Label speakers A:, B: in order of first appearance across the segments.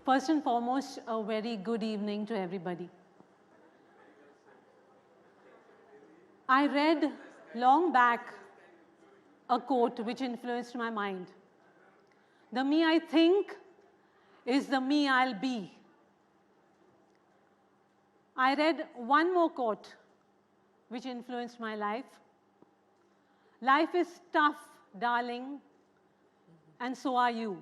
A: First and foremost, a very good evening to everybody. I read long back a quote which influenced my mind. The me I think is the me I'll be. I read one more quote which influenced my life. Life is tough, darling, and so are you.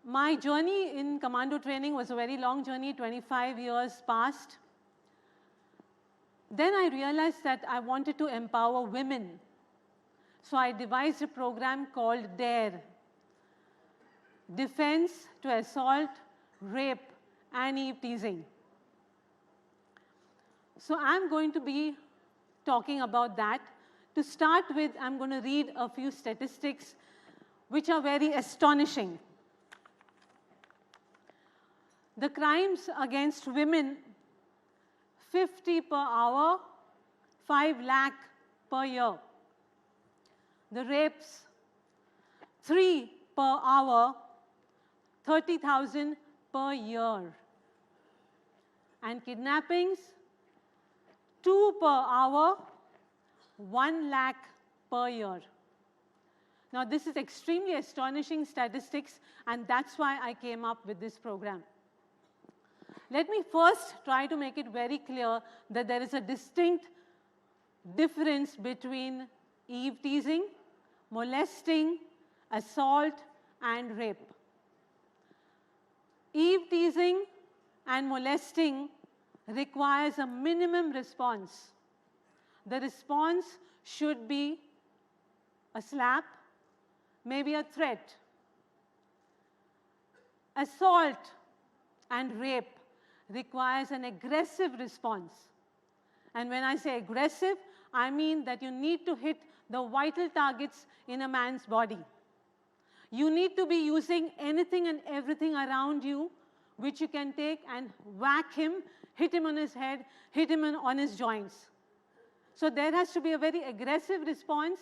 A: My journey in commando training was a very long journey, 25 years past. Then I realized that I wanted to empower women. So I devised a program called DARE, Defense to Assault, Rape and Eve Teasing. So I'm going to be talking about that. To start with, I'm going to read a few statistics which are very astonishing. The crimes against women, 50 per hour, 5 lakh per year. The rapes, 3 per hour, 30,000 per year. And kidnappings, 2 per hour, 1 lakh per year. Now this is extremely astonishing statistics, and that's why I came up with this program. Let me first try to make it very clear that there is a distinct difference between eve teasing, molesting, assault, and rape. Eve teasing and molesting requires a minimum response. The response should be a slap, maybe a threat. Assault and rape requires an aggressive response. And when I say aggressive, I mean that you need to hit the vital targets in a man's body. You need to be using anything and everything around you which you can take and whack him, hit him on his head, hit him on his joints. So there has to be a very aggressive response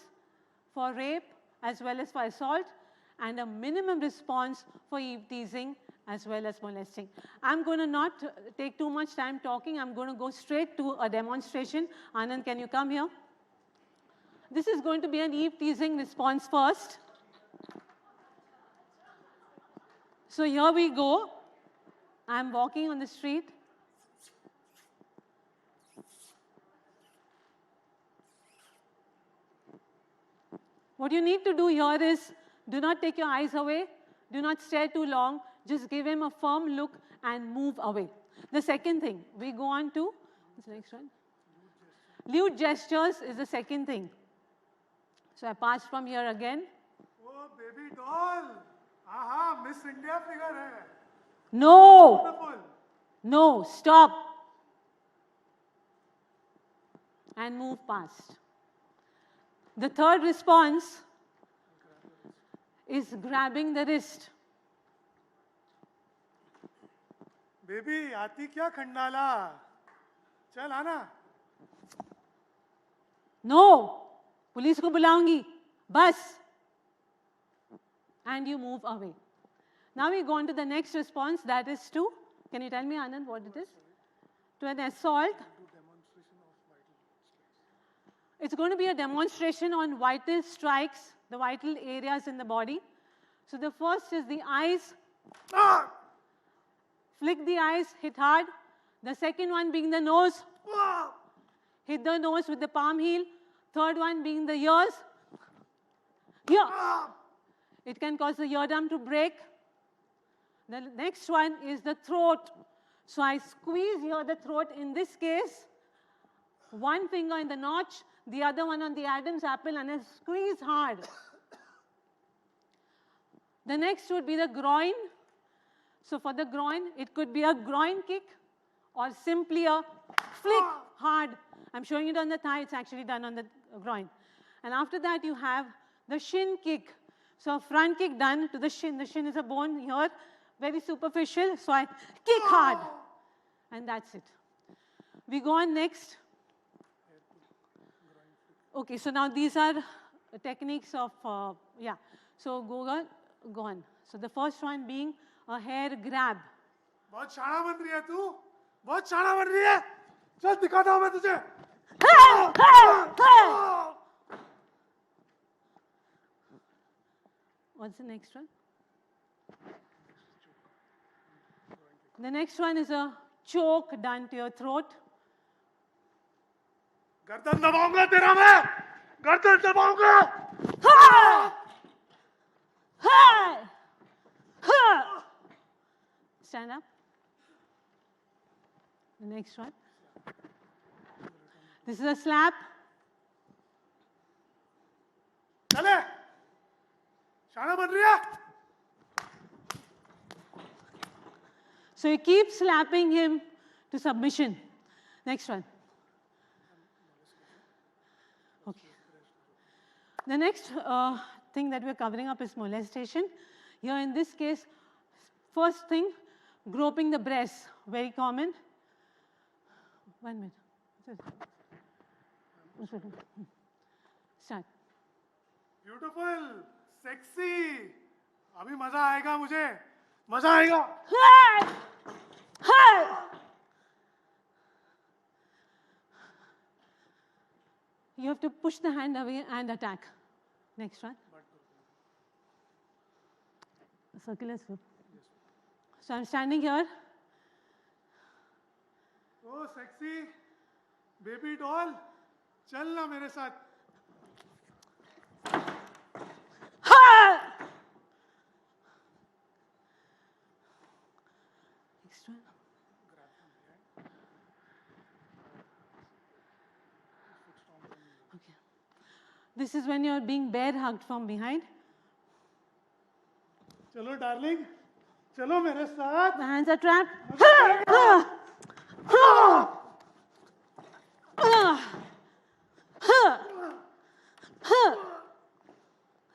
A: for rape as well as for assault, and a minimum response for eve teasing as well as molesting. I'm going to not take too much time talking. I'm going to go straight to a demonstration. Anand, can you come here? This is going to be an eve teasing response first. So here we go. I'm walking on the street. What you need to do here is, do not take your eyes away. Do not stare too long. Just give him a firm look and move away. The second thing, we go on to, what's the next one? Lewd gestures is the second thing. So I pass from here again.
B: Oh, baby doll. Aha, Miss India figure hai.
A: No.
B: Beautiful.
A: No, stop. And move past. The third response is grabbing the wrist.
B: Baby, आती क्या खंडाला? चल आना.
A: No. Police को बुलाऊंगी. Bus. And you move away. Now we go on to the next response, that is to, can you tell me, Anand, what it is? To an assault. It's going to be a demonstration on vital strikes, the vital areas in the body. So the first is the eyes.
B: Ah!
A: Flick the eyes, hit hard. The second one being the nose.
B: Ah!
A: Hit the nose with the palm heel. Third one being the ears. Here.
B: Ah!
A: It can cause the eardrum to break. The next one is the throat. So I squeeze here the throat. In this case, one finger in the notch, the other one on the Adam's apple, and I squeeze hard. The next would be the groin. So for the groin, it could be a groin kick or simply a flick hard. I'm showing it on the thigh, it's actually done on the groin. And after that, you have the shin kick. So a front kick done to the shin. The shin is a bone here, very superficial. So I kick hard. And that's it. We go on next. Okay, so now these are techniques of, yeah. So go on. go on. So the first one being a hair grab.
B: बहुत शाना बन रही है तू, बहुत शाना बन रही है. चल दिखाता हूँ मैं तुझे.
A: What's the next one? The next one is a choke done to your throat.
B: गर्दन दबाऊंगा तेरा मैं, गर्दन दबाऊंगा.
A: Stand up. The next one. This is a slap.
B: चले, शाना बन रही है.
A: So you keep slapping him to submission. Next one. Okay. The next thing that we're covering up is molestation. Here in this case, first thing, groping the breast, very common. 1 minute. Start.
B: Beautiful, sexy. अभी मजा आएगा मुझे, मजा आएगा.
A: You have to push the hand away and attack. Next one. Circular swoop. So I'm standing here.
B: Oh, sexy, baby doll, चल ना मेरे साथ.
A: Next one. Okay. This is when you're being bear hugged from behind.
B: चलो darling, चलो मेरे साथ.
A: The hands are trapped.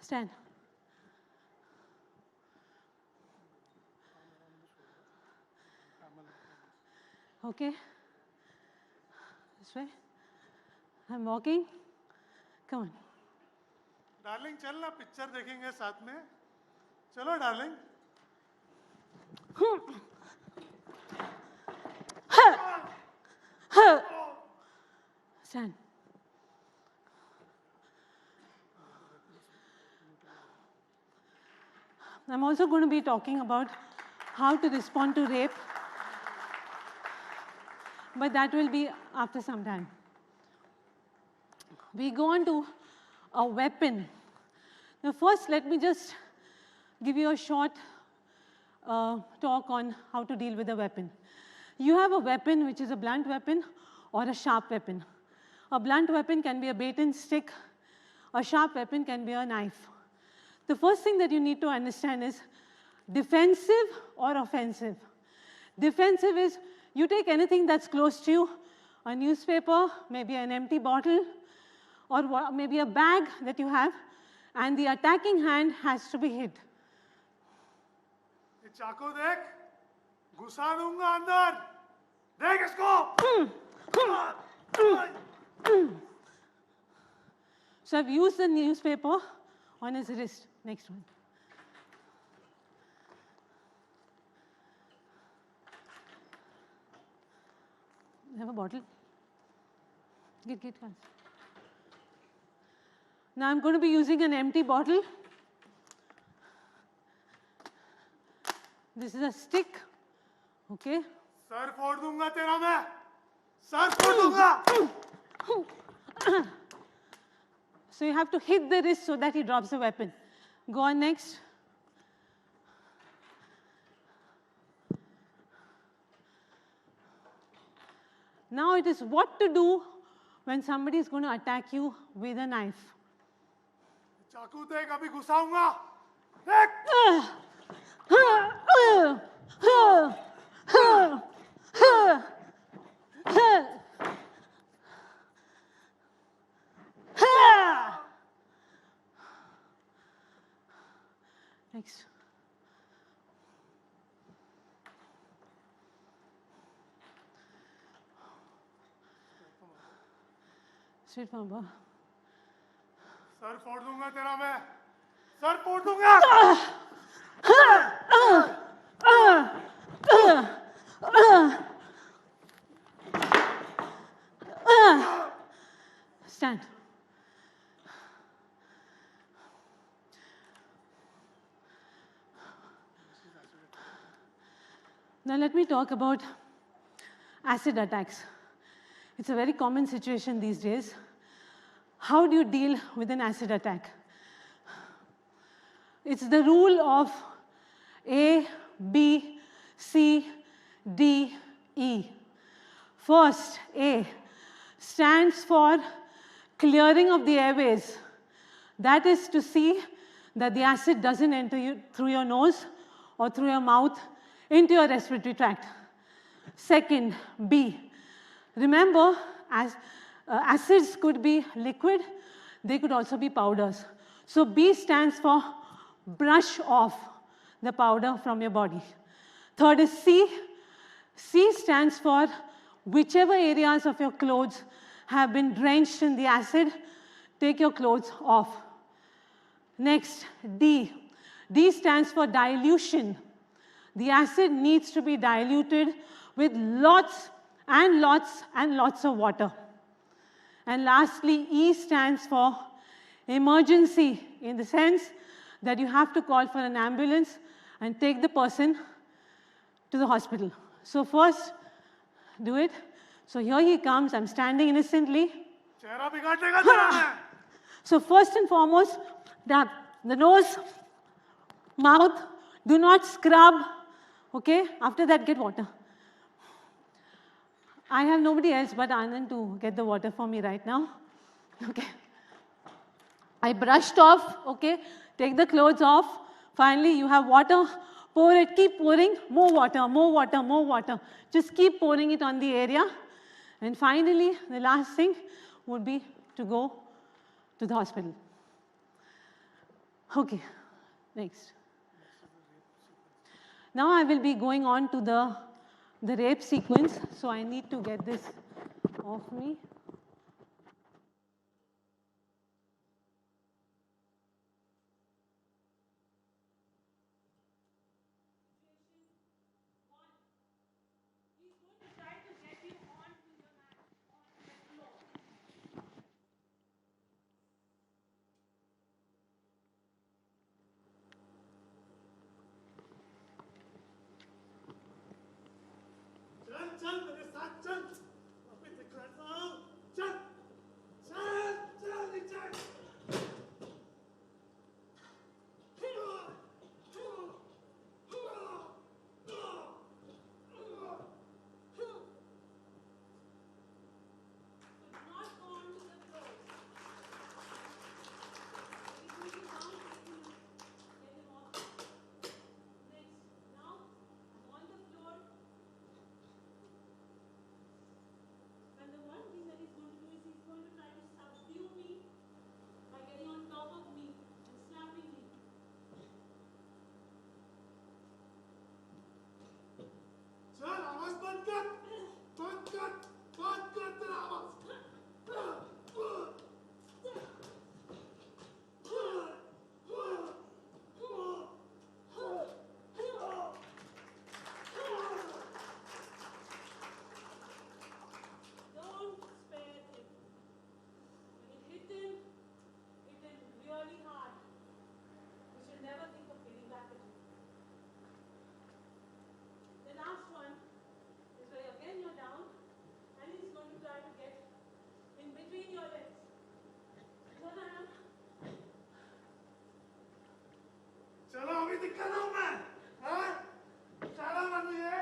A: Stand. Okay. This way. I'm walking. Come on.
B: Darling चल ना, पिक्चर देखेंगे साथ में. चलो darling.
A: Stand. I'm also going to be talking about how to respond to rape, but that will be after some time. We go on to a weapon. Now first, let me just give you a short talk on how to deal with a weapon. You have a weapon which is a blunt weapon or a sharp weapon. A blunt weapon can be a bait and stick. A sharp weapon can be a knife. The first thing that you need to understand is defensive or offensive. Defensive is you take anything that's close to you, a newspaper, maybe an empty bottle, or maybe a bag that you have, and the attacking hand has to be hit.
B: ये चाकू देख, घुसा दूंगा अंदर. देख इसको.
A: So I've used the newspaper on his wrist. Next one. You have a bottle? Get fast. Now I'm going to be using an empty bottle. This is a stick. Okay.
B: Sir फोड़ दूंगा तेरा मैं. Sir फोड़ दूंगा.
A: So you have to hit the wrist so that he drops the weapon. Go on next. Now it is what to do when somebody is going to attack you with a knife.
B: चाकू देख, अभी घुसाऊंगा. देख.
A: Next. Straight from above.
B: Sir फोड़ दूंगा तेरा मैं. Sir फोड़ दूंगा.
A: Now let me talk about acid attacks. It's a very common situation these days. How do you deal with an acid attack? It's the rule of A, B, C, D, E. First, A stands for clearing of the airways. That is to see that the acid doesn't enter you through your nose or through your mouth into your respiratory tract. Second, B. Remember, acids could be liquid, they could also be powders. So B stands for brush off the powder from your body. Third is C. C stands for whichever areas of your clothes have been drenched in the acid, take your clothes off. Next, D. D stands for dilution. The acid needs to be diluted with lots and lots and lots of water. And lastly, E stands for emergency, in the sense that you have to call for an ambulance and take the person to the hospital. So first, do it. So here he comes, I'm standing innocently.
B: चेहरा बिगाड़ देगा तेरा मैं.
A: So first and foremost, the nose, mouth, do not scrub, okay? After that, get water. I have nobody else but Anand to get the water for me right now, okay? I brushed off, okay? Take the clothes off. Finally, you have water. Pour it, keep pouring, more water, more water, more water. Just keep pouring it on the area. And finally, the last thing would be to go to the hospital. Okay, next. Now I will be going on to the rape sequence. So I need to get this off me.
B: चल मेरे साथ चल. अभी दिखाता हूँ. चल. चल. चल नीचे. चल आवाज बंद कर. बंद कर. बंद कर तेरा आवाज.
A: Don't spare him. When you hit him really hard. You should never think of getting back at him. The last one is where again you're down and he's going to try to get in between your legs. One arm.
B: चलो अभी दिखाता हूँ मैं. हाँ? चला मत ये.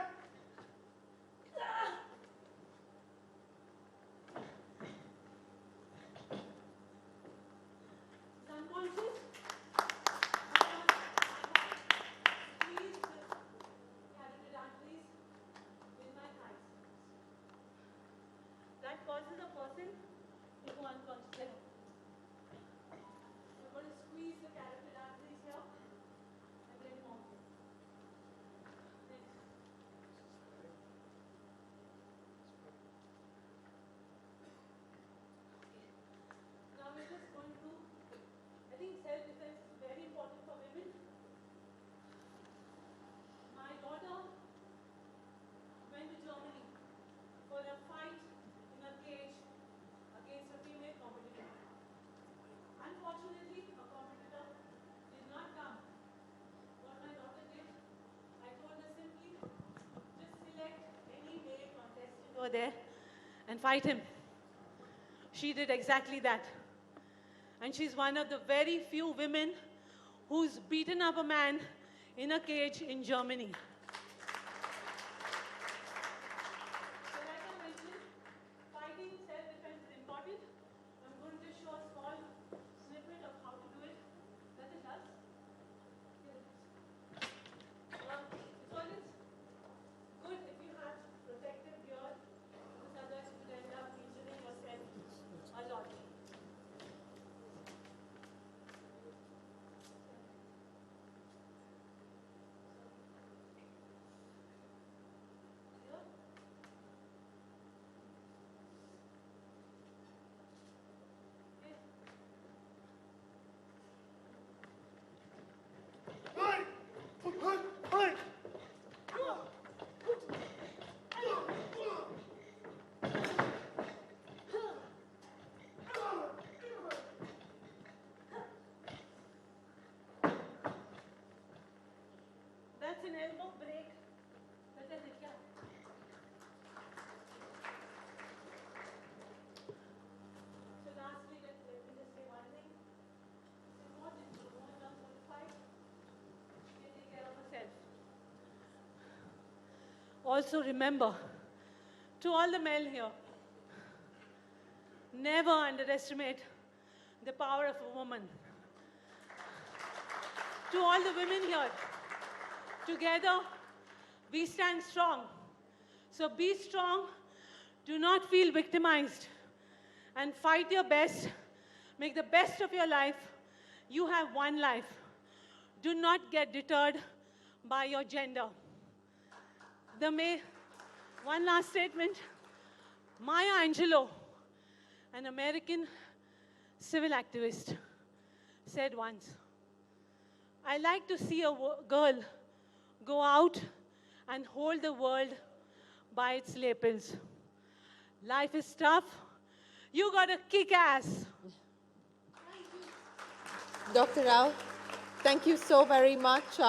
A: Unconscious. Please, carry it down, please, with my thighs. That causes a person to go unconscious. We're going to squeeze the carotid arteries here and get him off. Next. Now we're just going to, I think self-defense is very important for women. My daughter went to Germany for a fight in a cage there and fight him. She did exactly that. And she's one of the very few women who's beaten up a man in a cage in Germany. So like I mentioned, fighting self-defense is important. I'm going to show a small snippet of how to do it. Does it help? It's always good if you have protective gear, because otherwise you could end up injuring yourself a lot. That's an elbow break. That is it, yeah. So lastly, let me just say one thing. This is what is the woman does for the fight. She can take care of herself. Also remember, to all the men here, never underestimate the power of a woman. To all the women here, together we stand strong. So be strong, do not feel victimized, and fight your best. Make the best of your life. You have one life. Do not get deterred by your gender. One last statement. Maya Angelou, an American civil activist, said once, I like to see a girl go out and hold the world by its lapels. Life is tough. You gotta kick ass.
C: Dr. Rao, thank you so very much